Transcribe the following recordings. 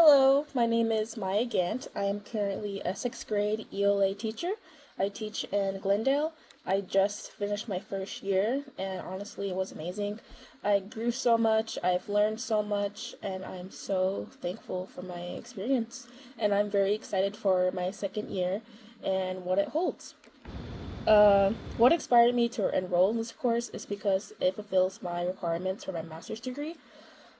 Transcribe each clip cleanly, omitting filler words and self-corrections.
Hello, my name is Maya Gant. I am currently a sixth grade ELA teacher. I teach in Glendale. I just finished my first year, and honestly, it was amazing. I grew so much, I've learned so much, and I'm so thankful for my experience. And I'm very excited for my second year and what it holds. What inspired me to enroll in this course is because it fulfills my requirements for my master's degree.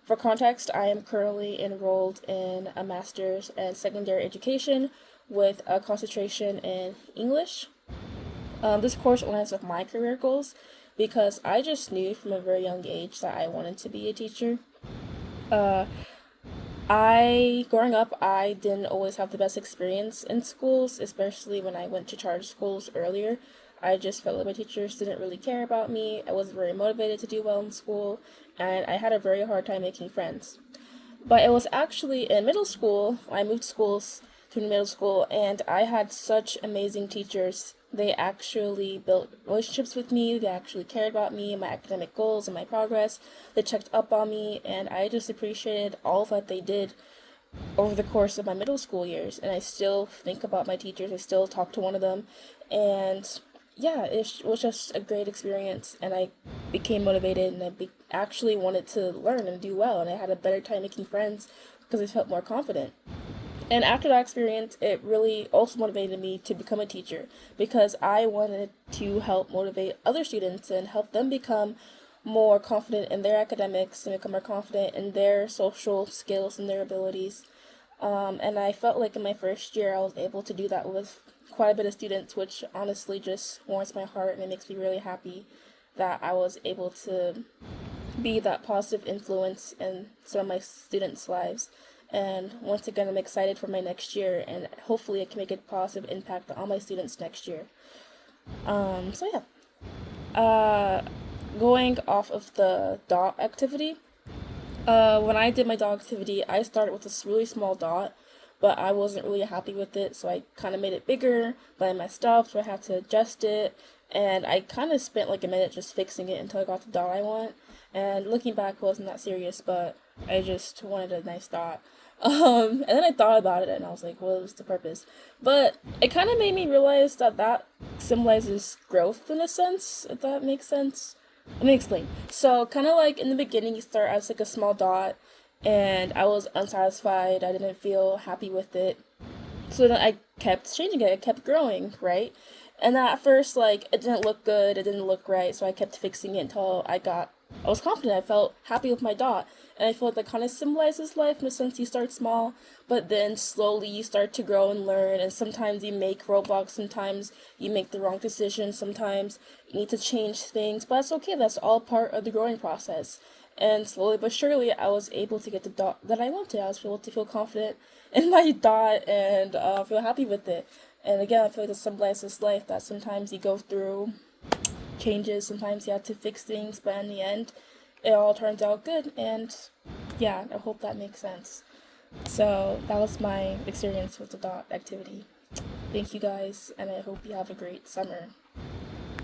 For context, I am currently enrolled in a master's in secondary education with a concentration in English. This course aligns with my career goals because I just knew from a very young age that I wanted to be a teacher. Uh, Growing up, I didn't always have the best experience in schools, especially when I went to charter schools earlier. I just felt like my teachers didn't really care about me. I wasn't very motivated to do well in school, and I had a very hard time making friends. But it was actually in middle school, I moved schools to middle school, and I had such amazing teachers. They actually built relationships with me, they actually cared about me, my academic goals, and my progress. They checked up on me, and I just appreciated all that they did over the course of my middle school years. And I still think about my teachers, I still talk to one of them, and yeah, was just a great experience, and I became motivated, and actually wanted to learn and do well, and I had a better time making friends because I felt more confident. And after that experience, it really also motivated me to become a teacher because I wanted to help motivate other students and help them become more confident in their academics and become more confident in their social skills and their abilities. And I felt like in my first year, I was able to do that with quite a bit of students, which honestly just warms my heart and it makes me really happy that I was able to be that positive influence in some of my students' lives. And once again, I'm excited for my next year, and hopefully, I can make a positive impact on my students next year. So yeah. Going off of the dot activity, when I did my dot activity, I started with this really small dot, but I wasn't really happy with it, so I kind of made it bigger, but I messed up, so I had to adjust it, and I kind of spent like a minute just fixing it until I got the dot I want. And looking back, it wasn't that serious, but I just wanted a nice dot. And then I thought about it, and I was like, what was the purpose? But it kind of made me realize that that symbolizes growth in a sense, if that makes sense. Let me explain. So, kind of like in the beginning, you start as like a small dot, and I was unsatisfied. I didn't feel happy with it. So then I kept changing it. It kept growing, right? And at first, like, it didn't look good. It didn't look right. So I kept fixing it until I was confident. I felt happy with my dot. And I feel like that kind of symbolizes life in a sense. You start small, but then slowly you start to grow and learn. And sometimes you make roadblocks. Sometimes you make the wrong decision. Sometimes you need to change things. But that's okay. That's all part of the growing process. And slowly but surely, I was able to get the dot that I wanted. I was able to feel confident in my dot and feel happy with it. And again, I feel like it symbolizes life that sometimes you go through changes, sometimes you have to fix things, but in the end, it all turns out good. And yeah, I hope that makes sense. So that was my experience with the dot activity. Thank you guys, and I hope you have a great summer.